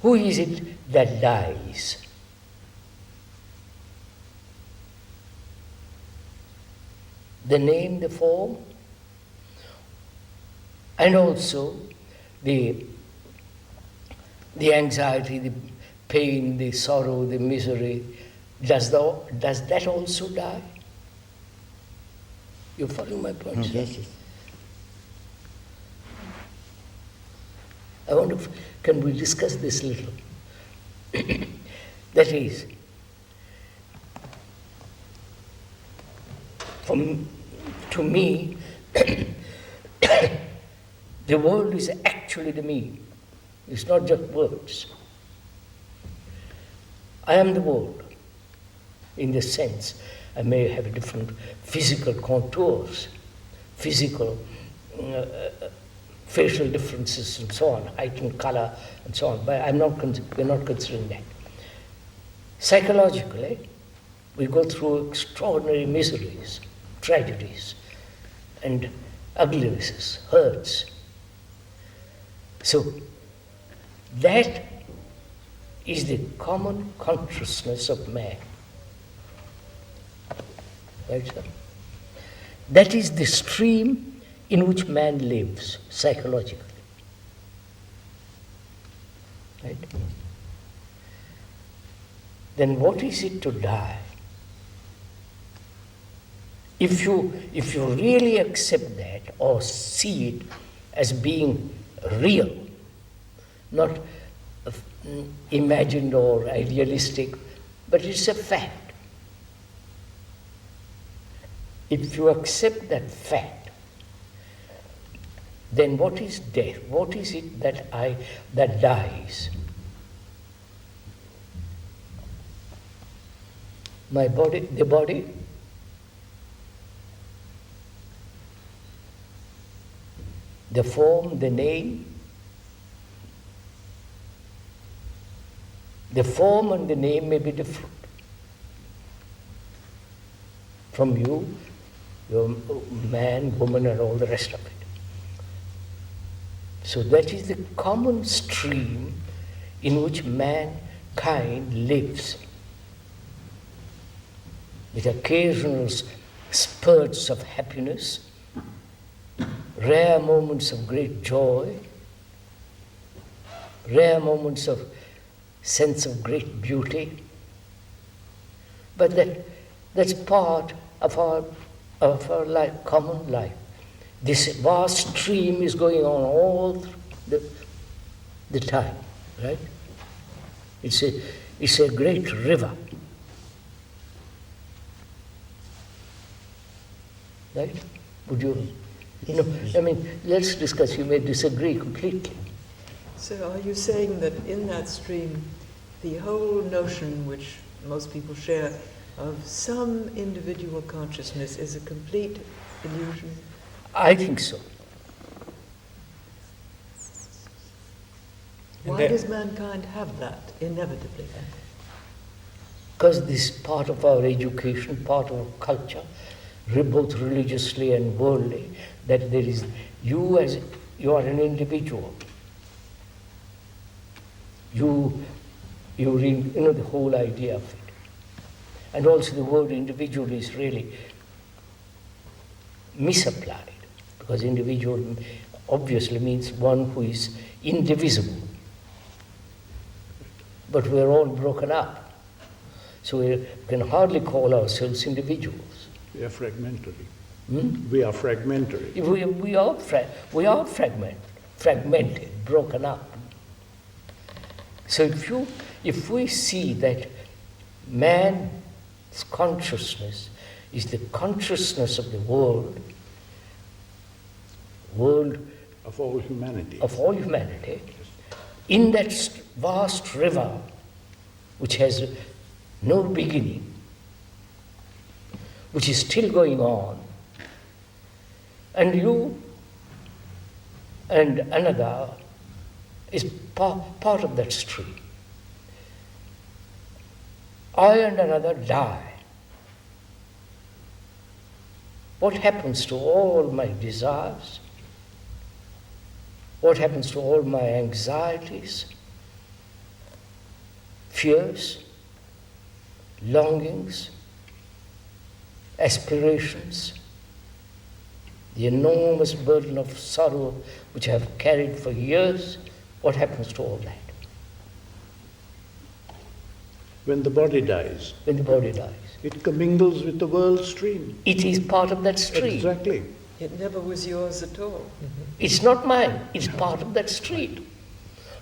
Who is it that dies? The name, the form, and also the anxiety, the pain, the sorrow, the misery. Does that also die? You follow my point? Yes, yes. I wonder, can we discuss this a little? That is, to me, the world is actually the me. It's not just words. I am the world, in the sense I may have different physical contours, physical facial differences and so on, height and color and so on, but we're not considering that. Psychologically, we go through extraordinary miseries, tragedies, and uglinesses, hurts. So, that is the common consciousness of man. Right, sir? That is the stream in which man lives psychologically. Right? Then what is it to die? If you really accept that or see it as being real, not imagined or idealistic, but it's a fact. If you accept that fact, then what is death? What is it that dies? My body, the body, the form, the name. The form and the name may be different from you, your man, woman, and all the rest of it. So that is the common stream in which mankind lives, with occasional spurts of happiness, rare moments of great joy, rare moments of sense of great beauty, but that's part of our life, common life. This vast stream is going on all through the time, right? It's a great river, right? Would you? Yes, I mean, let's discuss. You may disagree completely. So are you saying that in that stream, the whole notion which most people share of some individual consciousness is a complete illusion? I think so. Why does mankind have that, inevitably? Because this is part of our education, part of our culture, both religiously and worldly, that there is you are an individual. You know the whole idea of it. And also the word individual is really misapplied, because individual obviously means one who is indivisible. But we're all broken up, so we can hardly call ourselves individuals. We are fragmentary. Hmm? We are fragmentary. We are fragmented, broken up. So if we see that man's consciousness is the consciousness of the world Of all humanity. In that vast river, which has no beginning, which is still going on, and you and another is part of that stream. I and another die. What happens to all my desires? What happens to all my anxieties? fears, longings, aspirations, the enormous burden of sorrow which I have carried for years, what happens to all that? When the body dies, When the body dies. it commingles with the world stream. It is part of that stream. Exactly. It never was yours at all. It's not mine, it's part of that stream,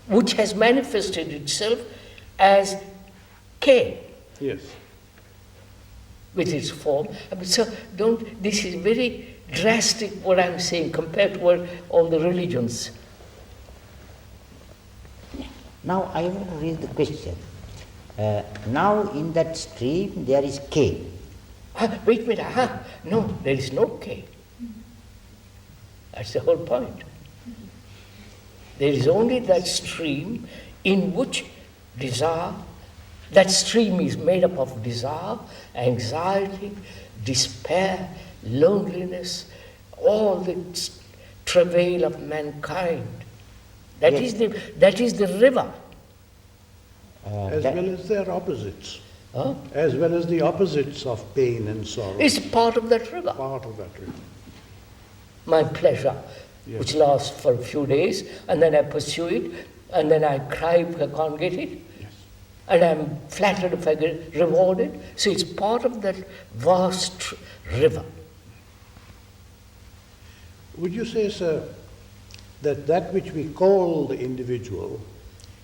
which has manifested itself as K Yes. with its form. So this is very drastic what I'm saying compared to what all the religions. Now I want to raise the question. Now in that stream there is K. Wait a minute, no, there is no K. That's the whole point. There is only that stream in which desire, that stream is made up of desire, anxiety, despair, loneliness, all the travail of mankind. That Yes. is the river. As well as their opposites. Huh? As well as the opposites of pain and sorrow. It's part of that river. Part of that river. My pleasure, Yes. which lasts for a few days, and then I pursue it, and then I cry if I can't get it, Yes. and I'm flattered if I get rewarded. So it's part of that vast river. Would you say, sir, that that which we call the individual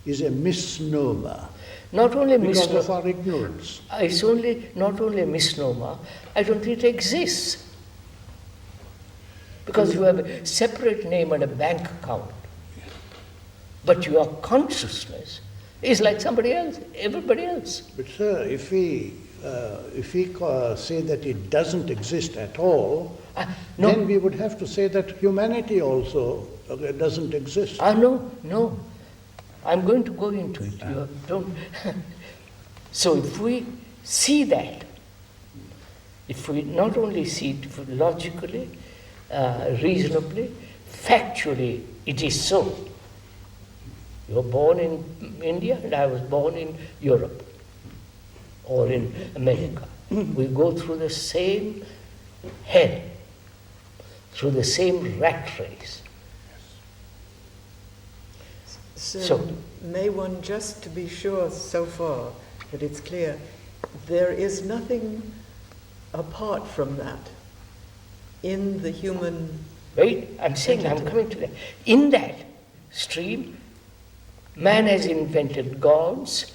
is a misnomer Not only a because of misnomer, our ignorance? it's not only a misnomer, I don't think it exists. Because you have a separate name and a bank account. But your consciousness is like somebody else, everybody else. But sir, if we say that it doesn't exist at all, No. then we would have to say that humanity also doesn't exist. No. I'm going to go into it. You don't. So if we see that, if we not only see it logically, reasonably, factually, it is so. You were born in India and I was born in Europe or in America. We go through the same hell, through the same rat race. So, may one, just to be sure so far that it's clear, there is nothing apart from that in the human. Right? I'm saying, I'm coming to that. In that stream, man has invented gods,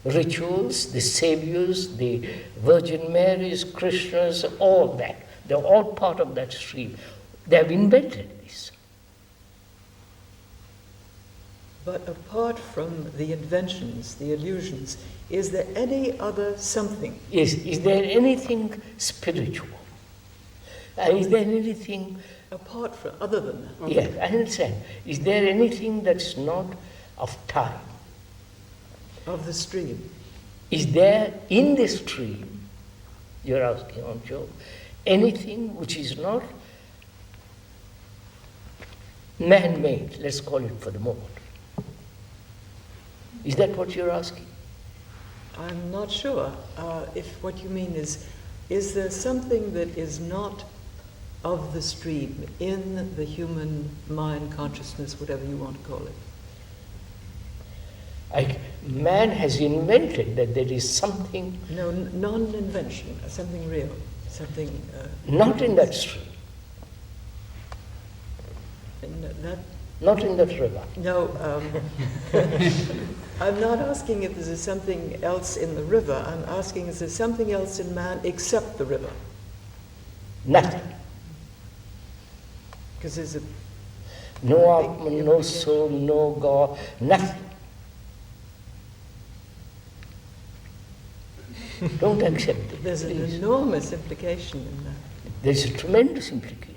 rituals, the saviors, the Virgin Marys, Krishnas, all that. They're all part of that stream. They have invented this. But apart from the inventions, the illusions, is there any other something? Is there anything spiritual? Is there anything, Apart from, other than that? yes, I understand. Is there anything that's not of time? Of the stream? Is there in the stream, you're asking, aren't you, anything which is not man-made, let's call it for the moment? Is that what you're asking? I'm not sure if what you mean is there something that is not of the stream in the human mind, consciousness, whatever you want to call it? Man has invented that there is something No, non-invention, something real, something. not in that stream, That, not in that river. no, I'm not asking if there's something else in the river. I'm asking is there something else in man except the river? Nothing. Because there's a No Atman, no soul, no God, nothing. Don't accept it, there's an please. enormous implication in that. There's a tremendous implication.